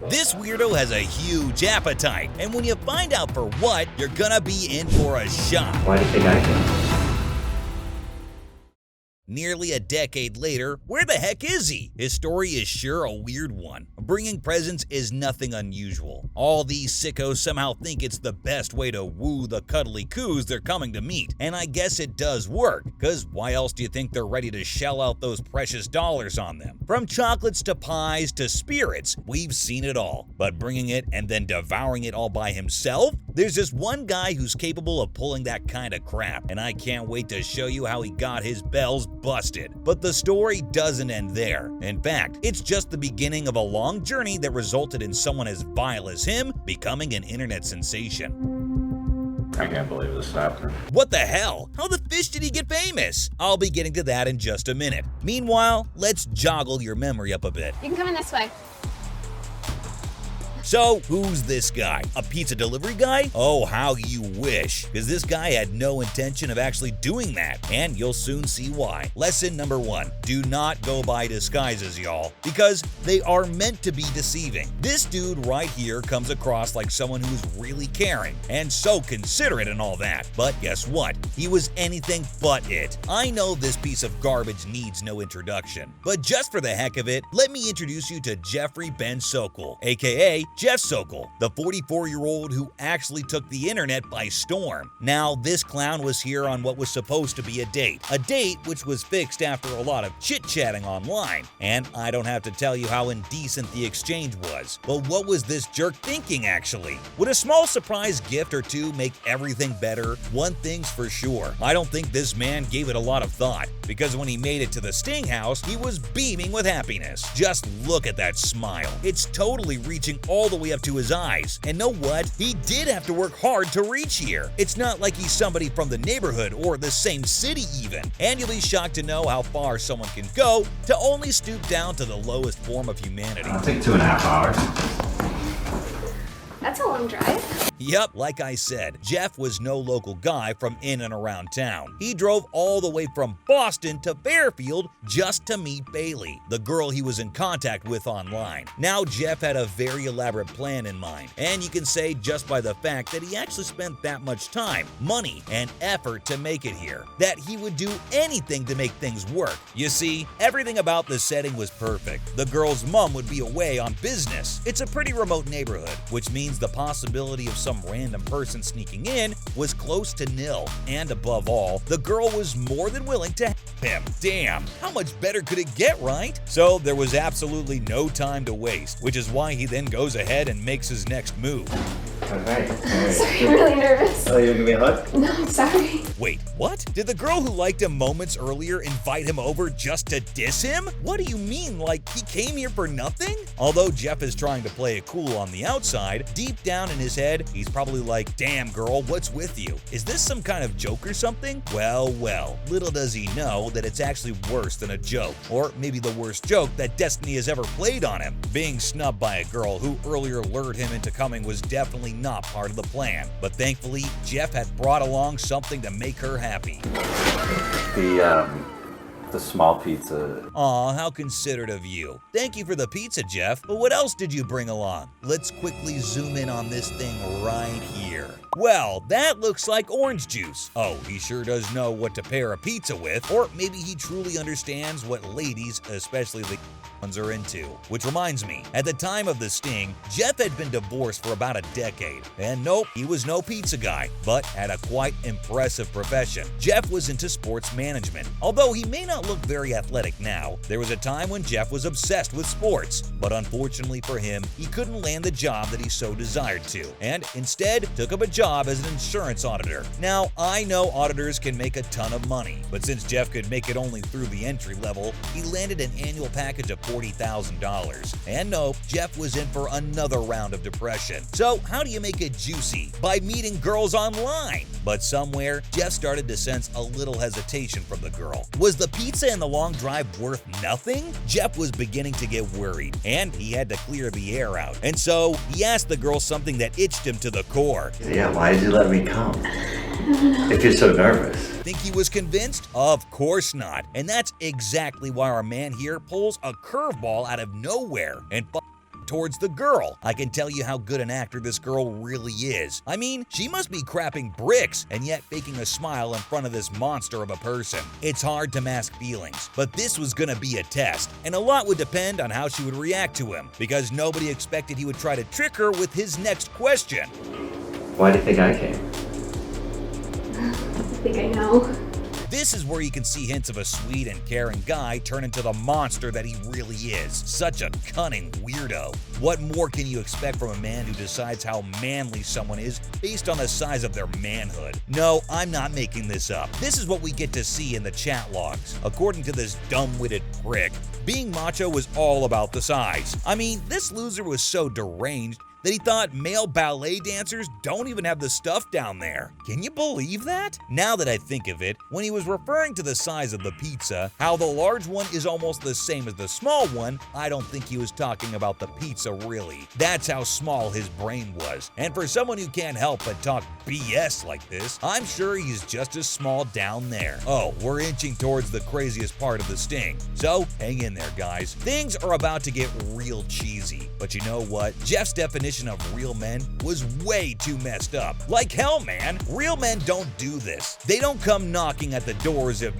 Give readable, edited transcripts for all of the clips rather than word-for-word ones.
This weirdo has a huge appetite, and when you find out for what, you're gonna be in for a shock. Why do you think I can? Nearly a decade later, where the heck is he? His story is sure a weird one. Bringing presents is nothing unusual. All these sickos somehow think it's the best way to woo the cuddly coos they're coming to meet. And I guess it does work, because why else do you think they're ready to shell out those precious dollars on them? From chocolates to pies to spirits, we've seen it all. But bringing it and then devouring it all by himself? There's just one guy who's capable of pulling that kind of crap, and I can't wait to show you how he got his bells busted. But the story doesn't end there. In fact, it's just the beginning of a long journey that resulted in someone as vile as him becoming an internet sensation. I can't believe this happened. What the hell? How the fish did he get famous? I'll be getting to that in just a minute. Meanwhile, let's joggle your memory up a bit. You can come in this way. So, who's this guy? A pizza delivery guy? Oh, how you wish, because this guy had no intention of actually doing that, and you'll soon see why. Lesson number 1, do not go by disguises, y'all, because they are meant to be deceiving. This dude right here comes across like someone who's really caring, and so considerate and all that, but guess what? He was anything but it. I know this piece of garbage needs no introduction, but just for the heck of it, let me introduce you to Jeffrey Ben Sokol, aka Jeff Sokol, the 44-year-old who actually took the internet by storm. Now, this clown was here on what was supposed to be a date which was fixed after a lot of chit-chatting online. And I don't have to tell you how indecent the exchange was. But what was this jerk thinking, actually? Would a small surprise gift or two make everything better? One thing's for sure, I don't think this man gave it a lot of thought, because when he made it to the Sting house, he was beaming with happiness. Just look at that smile. It's totally reaching all the way up to his eyes. And know what? He did have to work hard to reach here. It's not like he's somebody from the neighborhood or the same city even. And you'll be shocked to know how far someone can go to only stoop down to the lowest form of humanity. It'll take 2.5 hours. That's a long drive. Yep, like I said, Jeff was no local guy from in and around town. He drove all the way from Boston to Fairfield just to meet Bailey, the girl he was in contact with online. Now, Jeff had a very elaborate plan in mind, and you can say just by the fact that he actually spent that much time, money, and effort to make it here, that he would do anything to make things work. You see, everything about the setting was perfect. The girl's mom would be away on business. It's a pretty remote neighborhood, which means the possibility of some random person sneaking in was close to nil. And above all, the girl was more than willing to help him. Damn, how much better could it get, right? So there was absolutely no time to waste, which is why he then goes ahead and makes his next move. Alright. Sorry, I'm really nervous. Oh, you gonna give me a hug? No, I'm sorry. Wait, what? Did the girl who liked him moments earlier invite him over just to diss him? What do you mean, like he came here for nothing? Although Jeff is trying to play it cool on the outside, deep down in his head, he's probably like, damn girl, what's with you? Is this some kind of joke or something? Well, little does he know that it's actually worse than a joke, or maybe the worst joke that Destiny has ever played on him. Being snubbed by a girl who earlier lured him into coming was definitely not part of the plan, but thankfully, Jeff had brought along something to make her happy. The small pizza. Aw, how considerate of you. Thank you for the pizza, Jeff, but what else did you bring along? Let's quickly zoom in on this thing right here. Well, that looks like orange juice. Oh, he sure does know what to pair a pizza with, or maybe he truly understands what ladies, especially the ones, are into. Which reminds me, at the time of the sting, Jeff had been divorced for about a decade. And nope, he was no pizza guy, but had a quite impressive profession. Jeff was into sports management. Although he may not look very athletic now, there was a time when Jeff was obsessed with sports. But unfortunately for him, he couldn't land the job that he so desired to, and instead took up a job as an insurance auditor. Now, I know auditors can make a ton of money, but since Jeff could make it only through the entry level, he landed an annual package of $40,000. And no, Jeff was in for another round of depression. So how do you make it juicy? By meeting girls online. But somewhere, Jeff started to sense a little hesitation from the girl. Was the pizza and the long drive worth nothing? Jeff was beginning to get worried, and he had to clear the air out. And so he asked the girl something that itched him to the core. Yeah, why did you let me come? If you're so nervous. Think he was convinced? Of course not. And that's exactly why our man here pulls a curveball out of nowhere and towards the girl. I can tell you how good an actor this girl really is. I mean, she must be crapping bricks and yet faking a smile in front of this monster of a person. It's hard to mask feelings, but this was gonna be a test, and a lot would depend on how she would react to him, because nobody expected he would try to trick her with his next question. Why do you think I came? I think I know. This is where you can see hints of a sweet and caring guy turn into the monster that he really is. Such a cunning weirdo. What more can you expect from a man who decides how manly someone is based on the size of their manhood? No, I'm not making this up. This is what we get to see in the chat logs. According to this dumb-witted prick, being macho was all about the size. I mean, this loser was so deranged that he thought male ballet dancers don't even have the stuff down there. Can you believe that? Now that I think of it, when he was referring to the size of the pizza, how the large one is almost the same as the small one, I don't think he was talking about the pizza really. That's how small his brain was. And for someone who can't help but talk BS like this, I'm sure he's just as small down there. Oh, we're inching towards the craziest part of the sting. So hang in there, guys. Things are about to get real cheesy. But you know what? Jeff's definition of real men was way too messed up. Like hell, man. Real men don't do this. They don't come knocking at the doors of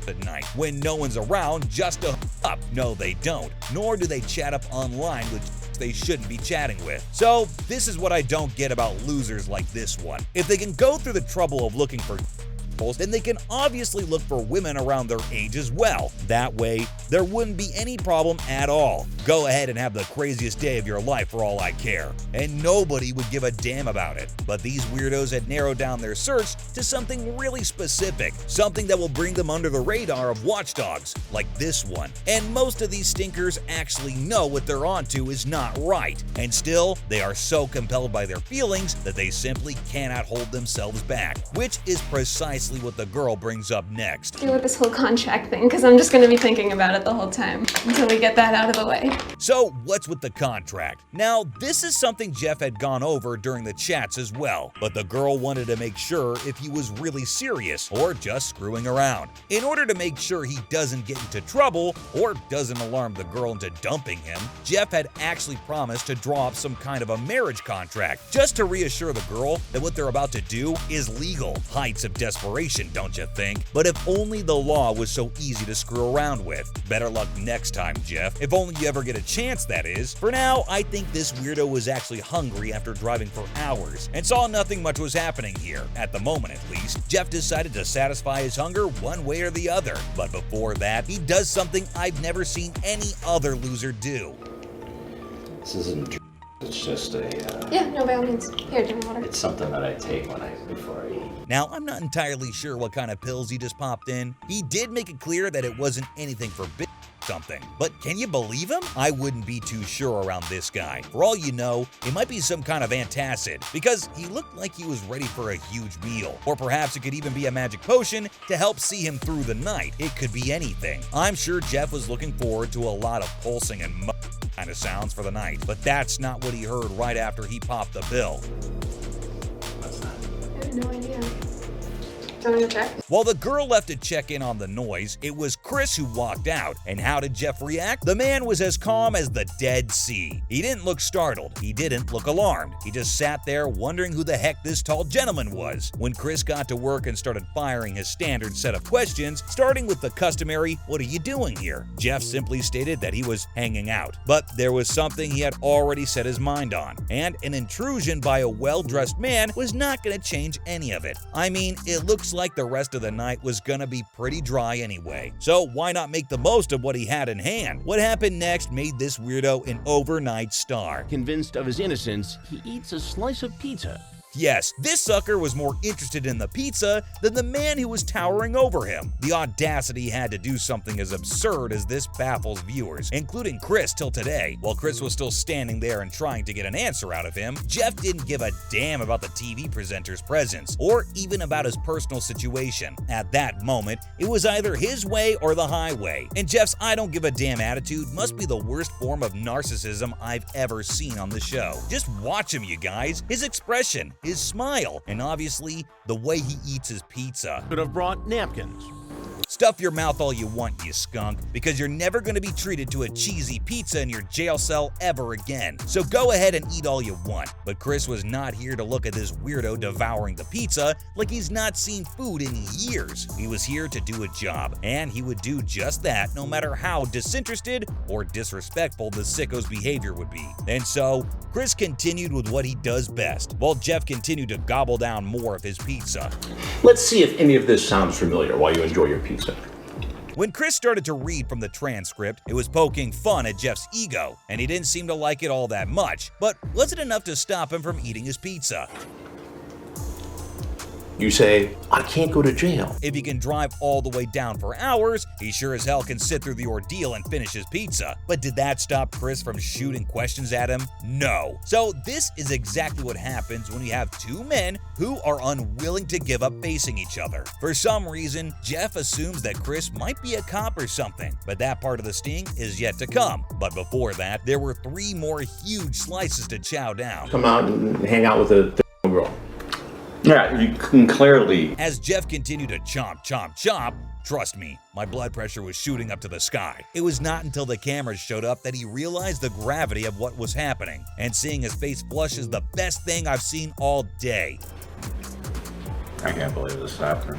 at night when no one's around just to hook up. No, they don't. Nor do they chat up online with they shouldn't be chatting with. So this is what I don't get about losers like this one. If they can go through the trouble of looking for then they can obviously look for women around their age as well. That way, there wouldn't be any problem at all. Go ahead and have the craziest day of your life for all I care. And nobody would give a damn about it. But these weirdos had narrowed down their search to something really specific, something that will bring them under the radar of watchdogs, like this one. And most of these stinkers actually know what they're onto is not right. And still, they are so compelled by their feelings that they simply cannot hold themselves back, which is precisely what the girl brings up next. Deal with this whole contract thing, because I'm just going to be thinking about it the whole time until we get that out of the way. So what's with the contract? Now, this is something Jeff had gone over during the chats as well, but the girl wanted to make sure if he was really serious or just screwing around. In order to make sure he doesn't get into trouble or doesn't alarm the girl into dumping him, Jeff had actually promised to draw up some kind of a marriage contract just to reassure the girl that what they're about to do is legal. Heights of desperation, don't you think? But if only the law was so easy to screw around with. Better luck next time, Jeff. If only you ever get a chance, that is. For now, I think this weirdo was actually hungry after driving for hours and saw nothing much was happening here, at the moment at least. Jeff decided to satisfy his hunger one way or the other. But before that, he does something I've never seen any other loser do. This isn't. It's just a. Yeah, no, by all means. Here, drink water. It's something that I take before I eat. Now, I'm not entirely sure what kind of pills he just popped in. He did make it clear that it wasn't anything forbidden something. But can you believe him? I wouldn't be too sure around this guy. For all you know, it might be some kind of antacid, because he looked like he was ready for a huge meal. Or perhaps it could even be a magic potion to help see him through the night. It could be anything. I'm sure Jeff was looking forward to a lot of pulsing and kind of sounds for the night, but that's not what he heard right after he popped the pill. What's that? I have no idea. Do you want me to check? While the girl left to check in on the noise, it was Chris who walked out. And how did Jeff react? The man was as calm as the Dead Sea. He didn't look startled. He didn't look alarmed. He just sat there wondering who the heck this tall gentleman was. When Chris got to work and started firing his standard set of questions, starting with the customary, "What are you doing here?" Jeff simply stated that he was hanging out. But there was something he had already set his mind on. And an intrusion by a well-dressed man was not going to change any of it. I mean, it looks like the rest of the night was gonna be pretty dry anyway. So why not make the most of what he had in hand? What happened next made this weirdo an overnight star. Convinced of his innocence, he eats a slice of pizza. Yes, this sucker was more interested in the pizza than the man who was towering over him. The audacity he had to do something as absurd as this baffles viewers, including Chris till today. While Chris was still standing there and trying to get an answer out of him, Jeff didn't give a damn about the TV presenter's presence, or even about his personal situation. At that moment, it was either his way or the highway. And Jeff's I don't give a damn attitude must be the worst form of narcissism I've ever seen on the show. Just watch him, you guys. His expression, his smile, and obviously the way he eats his pizza. Could have brought napkins. Stuff your mouth all you want, you skunk, because you're never going to be treated to a cheesy pizza in your jail cell ever again. So go ahead and eat all you want. But Chris was not here to look at this weirdo devouring the pizza like he's not seen food in years. He was here to do a job, and he would do just that no matter how disinterested or disrespectful the sicko's behavior would be. And so, Chris continued with what he does best, while Jeff continued to gobble down more of his pizza. Let's see if any of this sounds familiar while you enjoy your pizza. When Chris started to read from the transcript, it was poking fun at Jeff's ego, and he didn't seem to like it all that much, but was it enough to stop him from eating his pizza? You say, I can't go to jail. If he can drive all the way down for hours, he sure as hell can sit through the ordeal and finish his pizza. But did that stop Chris from shooting questions at him? No. So this is exactly what happens when you have two men who are unwilling to give up facing each other. For some reason, Jeff assumes that Chris might be a cop or something, but that part of the sting is yet to come. But before that, there were 3 more huge slices to chow down. Come out and hang out with a girl. Yeah, you can clearly. As Jeff continued to chomp, chomp, chomp, trust me, my blood pressure was shooting up to the sky. It was not until the cameras showed up that he realized the gravity of what was happening, and seeing his face flush is the best thing I've seen all day. I can't believe this happened.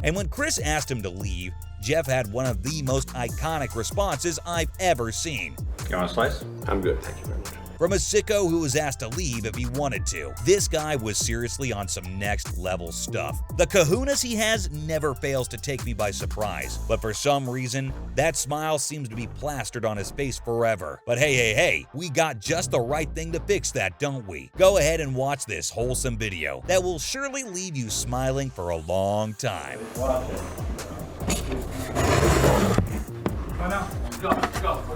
And when Chris asked him to leave, Jeff had one of the most iconic responses I've ever seen. You want a slice? I'm good, thank you very much. From a sicko who was asked to leave if he wanted to, this guy was seriously on some next level stuff. The kahunas he has never fails to take me by surprise, but for some reason, that smile seems to be plastered on his face forever. But hey, we got just the right thing to fix that, don't we? Go ahead and watch this wholesome video that will surely leave you smiling for a long time. Let's go.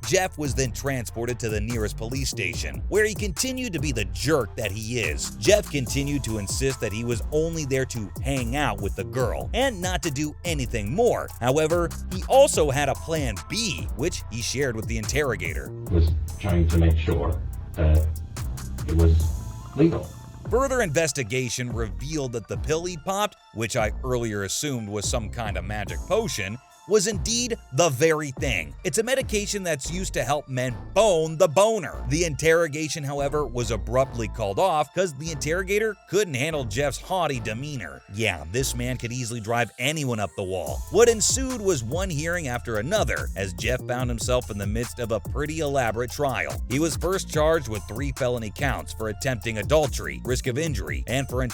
Jeff was then transported to the nearest police station, where he continued to be the jerk that he is. Jeff continued to insist that he was only there to hang out with the girl and not to do anything more. However, he also had a plan B, which he shared with the interrogator. Was trying to make sure that it was legal. Further investigation revealed that the pill he popped, which I earlier assumed was some kind of magic potion, was indeed the very thing. It's a medication that's used to help men bone the boner. The interrogation, however, was abruptly called off because the interrogator couldn't handle Jeff's haughty demeanor. Yeah, this man could easily drive anyone up the wall. What ensued was one hearing after another, as Jeff found himself in the midst of a pretty elaborate trial. He was first charged with 3 felony counts for attempting adultery, risk of injury, and for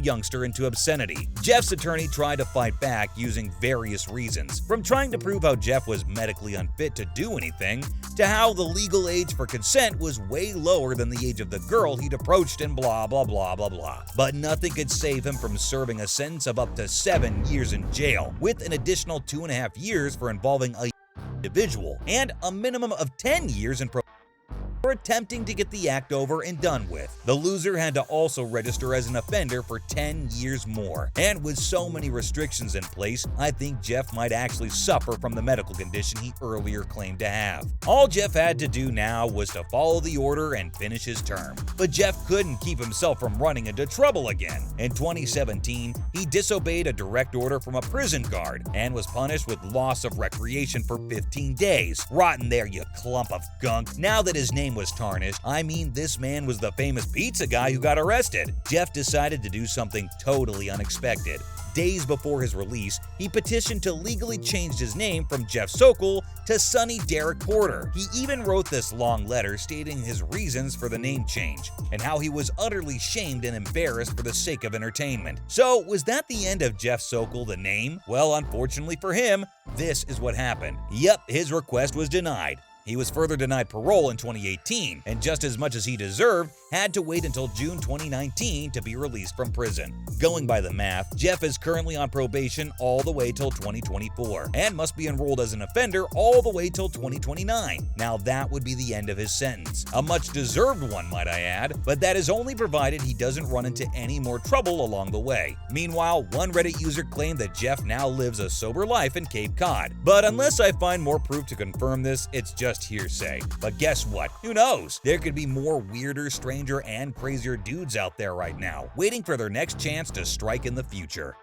youngster into obscenity. Jeff's attorney tried to fight back using various reasons, from trying to prove how Jeff was medically unfit to do anything, to how the legal age for consent was way lower than the age of the girl he'd approached, and blah blah blah blah blah. But nothing could save him from serving a sentence of up to 7 years in jail, with an additional 2.5 years for involving a individual, and a minimum of 10 years in for attempting to get the act over and done with. The loser had to also register as an offender for 10 years more. And with so many restrictions in place, I think Jeff might actually suffer from the medical condition he earlier claimed to have. All Jeff had to do now was to follow the order and finish his term. But Jeff couldn't keep himself from running into trouble again. In 2017, he disobeyed a direct order from a prison guard and was punished with loss of recreation for 15 days. Rotten there, you clump of gunk. Now that his name was tarnished, I mean, this man was the famous pizza guy who got arrested. Jeff decided to do something totally unexpected. Days before his release, he petitioned to legally change his name from Jeff Sokol to Sonny Derek Porter. He even wrote this long letter stating his reasons for the name change and how he was utterly shamed and embarrassed for the sake of entertainment. So, was that the end of Jeff Sokol, the name? Well, unfortunately for him, this is what happened. Yep, his request was denied. He was further denied parole in 2018, and just as much as he deserved, had to wait until June 2019 to be released from prison. Going by the math, Jeff is currently on probation all the way till 2024, and must be enrolled as an offender all the way till 2029. Now that would be the end of his sentence. A much-deserved one, might I add, but that is only provided he doesn't run into any more trouble along the way. Meanwhile, one Reddit user claimed that Jeff now lives a sober life in Cape Cod. But unless I find more proof to confirm this, it's just just hearsay. But guess what? Who knows? There could be more weirder, stranger, and crazier dudes out there right now, waiting for their next chance to strike in the future.